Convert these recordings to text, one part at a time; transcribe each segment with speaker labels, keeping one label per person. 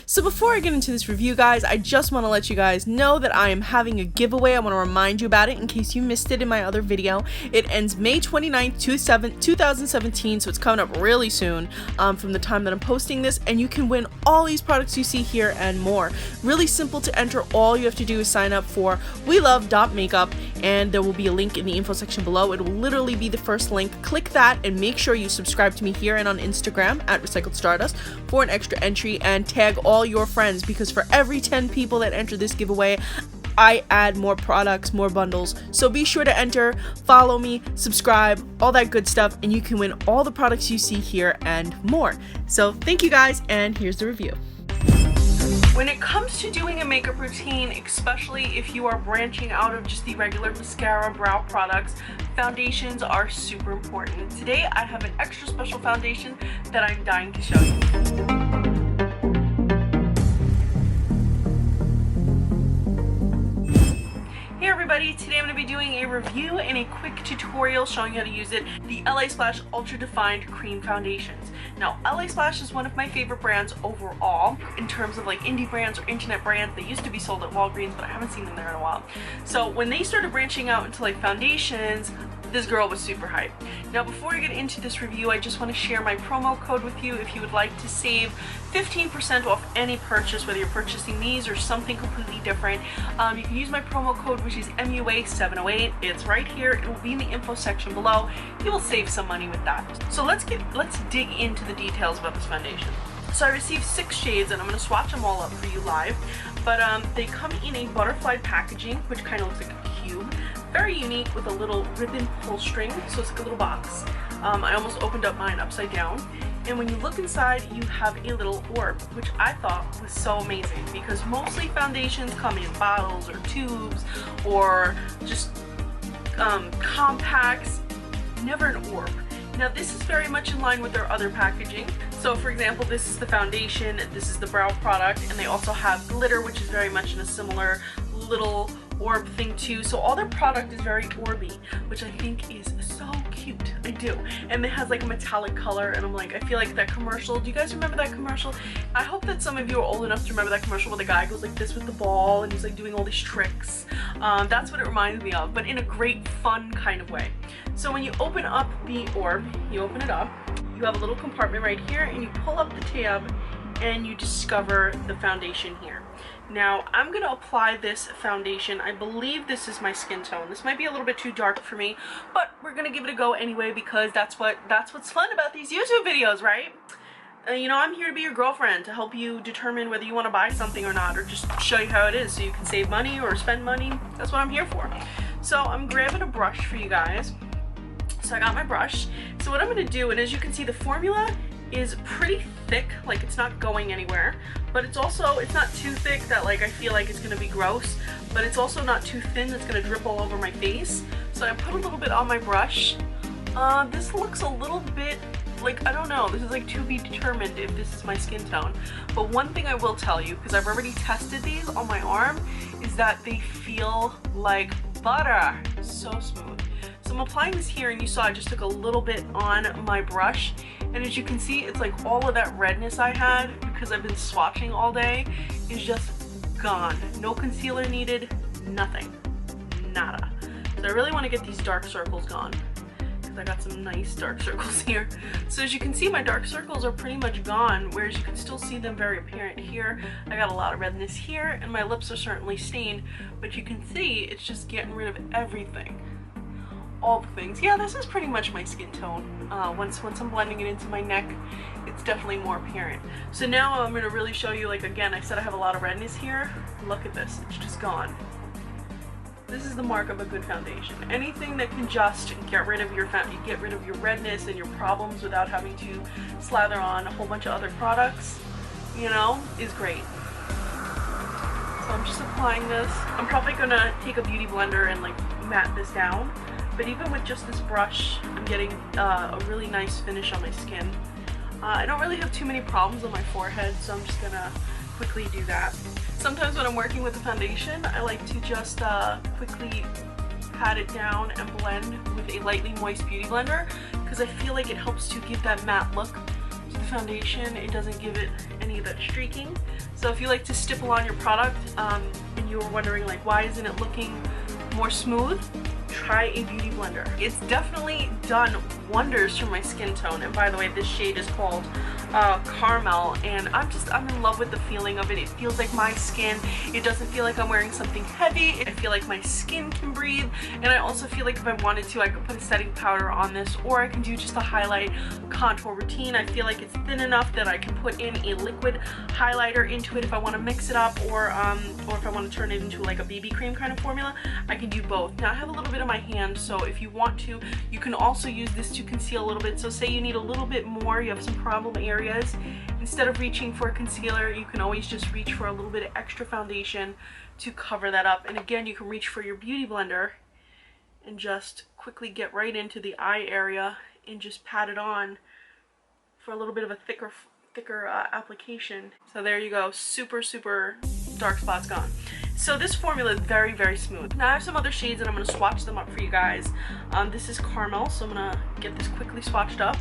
Speaker 1: So before I get into this review, guys, I just want to let you guys know that I am having a giveaway. I want to remind you about it in case you missed it in my other video. It ends May 29th, 2017, so it's coming up really soon from the time that I'm posting this, and you can win all these products you see here and more. Really simple to enter. All you have to do is sign up for welove.makeup, and there will be a link in the info section below. It will literally be the first link. Click that and make sure you subscribe to me here and on Instagram at Recycled Stardust for an extra entry, and tag all your friends, because for every 10 people that enter this giveaway, I add more products, more bundles. So be sure to enter, follow me, subscribe, all that good stuff, and you can win all the products you see here and more. So thank you guys, and here's the review. When it comes to doing a makeup routine, especially if you are branching out of just the regular mascara brow products, foundations are super important. Today I have an extra special foundation that I'm dying to show you. Hey everybody, today I'm going to be doing a review and a quick tutorial showing you how to use it, the LASplash Ultra Defined Cream Foundations. Now, LASplash is one of my favorite brands overall in terms of like indie brands or internet brands. They used to be sold at Walgreens, but I haven't seen them there in a while. So when they started branching out into like foundations, this girl was super hyped. Now before I get into this review, I just want to share my promo code with you if you would like to save 15% off any purchase, whether you're purchasing these or something completely different. You can use my promo code, which is MUA708. It's right here. It will be in the info section below. You will save some money with that. So let's dig into the details about this foundation. So I received 6 shades, and I'm going to swatch them all up for you live. But they come in a butterfly packaging, which kind of looks like a cube. Very unique, with a little ribbon pull string, so it's like a little box. I almost opened up mine upside down. And when you look inside, you have a little orb, which I thought was so amazing, because mostly foundations come in bottles or tubes or just compacts, never an orb. Now this is very much in line with their other packaging. So for example, this is the foundation, this is the brow product, and they also have glitter, which is very much in a similar little orb thing too. So all their product is very orby, which I think is so cute. I do. And it has like a metallic color, and I'm like, I feel like that commercial. Do you guys remember that commercial? I hope that some of you are old enough to remember that commercial where the guy goes like this with the ball and he's like doing all these tricks. That's what it reminds me of, but in a great fun kind of way. So when you open up the orb, you open it up, you have a little compartment right here, and you pull up the tab and you discover the foundation here. Now I'm going to apply this foundation. I believe this is my skin tone. This might be a little bit too dark for me, but we're going to give it a go anyway, because that's what's fun about these YouTube videos, right? You know, I'm here to be your girlfriend, to help you determine whether you want to buy something or not, or just show you how it is so you can save money or spend money. That's what I'm here for. So I'm grabbing a brush for you guys. So I got my brush. So what I'm going to do, and as you can see, the formula is pretty thick, like it's not going anywhere, but it's not too thick that like I feel like it's gonna be gross, but it's also not too thin that's gonna drip all over my face. So I put a little bit on my brush. This looks a little bit like, I don't know, this is like to be determined if this is my skin tone. But one thing I will tell you, because I've already tested these on my arm, is that they feel like butter. So smooth. So I'm applying this here, and you saw I just took a little bit on my brush, and as you can see, it's like all of that redness I had because I've been swatching all day is just gone. No concealer needed, nothing, nada. So I really want to get these dark circles gone, because I got some nice dark circles here. So as you can see, my dark circles are pretty much gone, whereas you can still see them very apparent here. I got a lot of redness here, and my lips are certainly stained, but you can see it's just getting rid of everything. All the things. Yeah, this is pretty much my skin tone. Once I'm blending it into my neck, it's definitely more apparent. So now I'm going to really show you, like, again, I said I have a lot of redness here. Look at this. It's just gone. This is the mark of a good foundation. Anything that can just get rid of your redness and your problems without having to slather on a whole bunch of other products, you know, is great. So I'm just applying this. I'm probably going to take a beauty blender and like matte this down. But even with just this brush, I'm getting a really nice finish on my skin. I don't really have too many problems on my forehead, so I'm just gonna quickly do that. Sometimes when I'm working with the foundation, I like to just quickly pat it down and blend with a lightly moist beauty blender, because I feel like it helps to give that matte look to the foundation. It doesn't give it any of that streaking. So if you like to stipple on your product and you were wondering like why isn't it looking more smooth, try a beauty blender. It's definitely done wonders for my skin tone. And by the way, this shade is called Carmel, and I'm in love with the feeling of it. It feels like my skin. It doesn't feel like I'm wearing something heavy. I feel like my skin can breathe, and I also feel like if I wanted to, I could put a setting powder on this, or I can do just a highlight contour routine. I feel like it's thin enough that I can put in a liquid highlighter into it if I want to mix it up, or if I want to turn it into like a BB cream kind of formula. I can do both. Now I have a little bit on my hand, so if you want to, you can also use this to conceal a little bit. So say you need a little bit more, you have some problem areas, instead of reaching for a concealer, you can always just reach for a little bit of extra foundation to cover that up. And again, you can reach for your beauty blender and just quickly get right into the eye area and just pat it on for a little bit of a thicker application. So there you go, super dark spots gone. So this formula is very smooth. Now I have some other shades and I'm going to swatch them up for you guys. This is Carmel, so I'm going to get this quickly swatched up.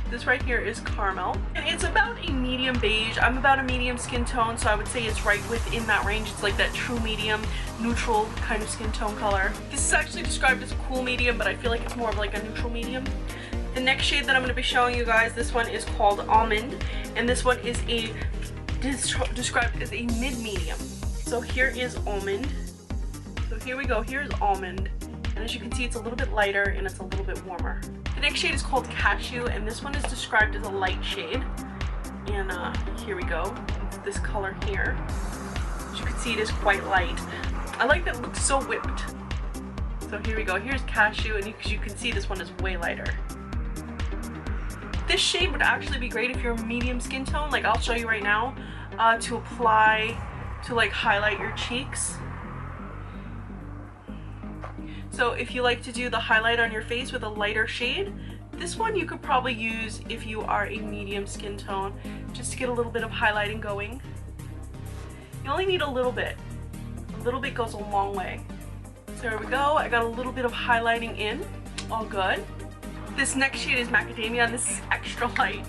Speaker 1: This right here is Carmel, and it's about a medium beige. I'm about a medium skin tone, so I would say it's right within that range. It's like that true medium, neutral kind of skin tone color. This is actually described as a cool medium, but I feel like it's more of like a neutral medium. The next shade that I'm going to be showing you guys, this one is called Almond, and this one is described as a mid-medium. So here is Almond. So here we go, here's Almond. And as you can see, it's a little bit lighter and it's a little bit warmer. The next shade is called Cashew, and this one is described as a light shade. And here we go, it's this color here. As you can see, it is quite light. I like that it looks so whipped. So here we go, here's Cashew, and you can see this one is way lighter. This shade would actually be great if you're a medium skin tone. Like I'll show you right now, to apply to like highlight your cheeks. So if you like to do the highlight on your face with a lighter shade, this one you could probably use if you are a medium skin tone, just to get a little bit of highlighting going. You only need a little bit. A little bit goes a long way. So there we go, I got a little bit of highlighting in, all good. This next shade is Macadamia, and this is extra light.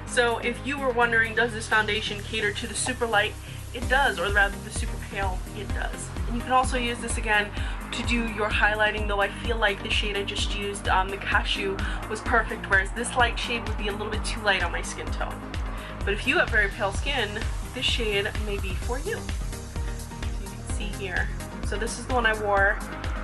Speaker 1: So if you were wondering, does this foundation cater to the super light? It does, or rather the super pale, it does. And you can also use this again to do your highlighting, though I feel like the shade I just used, the Cashew, was perfect, whereas this light shade would be a little bit too light on my skin tone. But if you have very pale skin, this shade may be for you. You can see here. So this is the one I wore,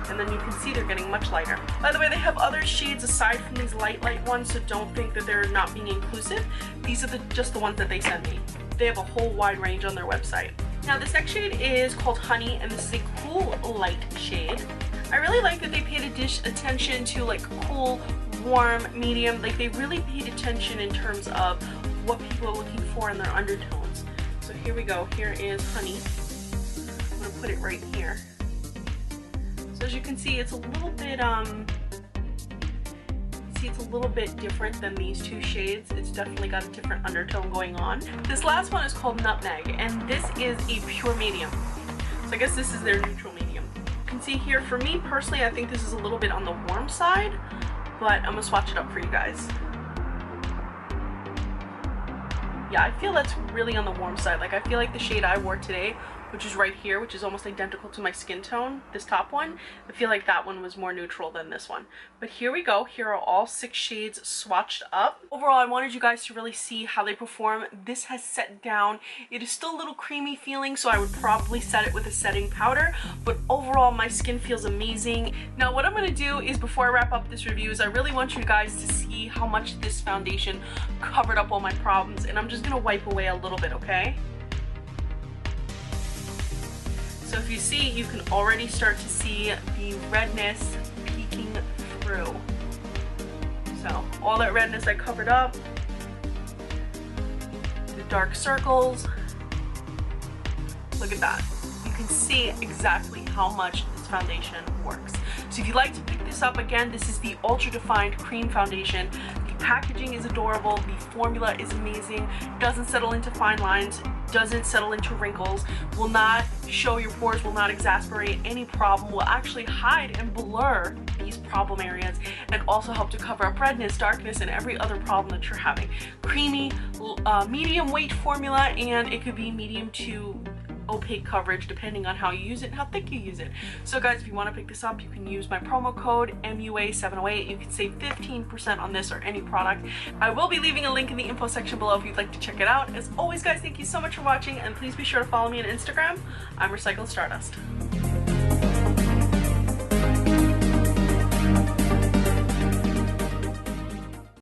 Speaker 1: and then you can see they're getting much lighter. By the way, they have other shades aside from these light ones, so don't think that they're not being inclusive. These are just the ones that they send me. They have a whole wide range on their website. Now this next shade is called Honey, and this is a cool light shade. I really like that they paid attention to like cool, warm, medium. Like they really paid attention in terms of what people are looking for in their undertones. So here we go, here is Honey. I'm gonna put it right here. So as you can see, it's a little bit it's a little bit different than these two shades. It's definitely got a different undertone going on. This last one is called Nutmeg, and this is a pure medium. So I guess this is their neutral medium. You can see here, for me personally, I think this is a little bit on the warm side, but I'm gonna swatch it up for you guys. Yeah, I feel that's really on the warm side. Like I feel like the shade I wore today, which is right here, which is almost identical to my skin tone, this top one, I feel like that one was more neutral than this one. But here we go, here are all 6 shades swatched up. Overall, I wanted you guys to really see how they perform. This has set down. It is still a little creamy feeling, so I would probably set it with a setting powder, but overall my skin feels amazing. Now what I'm gonna do is, before I wrap up this review, is I really want you guys to see how much this foundation covered up all my problems, and I'm just gonna wipe away a little bit, okay? So if you see, you can already start to see the redness peeking through. So all that redness I covered up, the dark circles, look at that. You can see exactly how much this foundation works. So if you'd like to pick this up, again, this is the Ultra Defined Cream Foundation. The packaging is adorable, the formula is amazing, doesn't settle into fine lines, doesn't settle into wrinkles, will not show your pores, will not exasperate any problem, will actually hide and blur these problem areas, and also help to cover up redness, darkness, and every other problem that you're having. Creamy, medium weight formula, and it could be medium to opaque coverage depending on how you use it and how thick you use it. So guys, if you want to pick this up, you can use my promo code MUA708. You can save 15% on this or any product. I will be leaving a link in the info section below if you'd like to check it out. As always guys, thank you so much for watching, and please be sure to follow me on Instagram. I'm Recycled Stardust.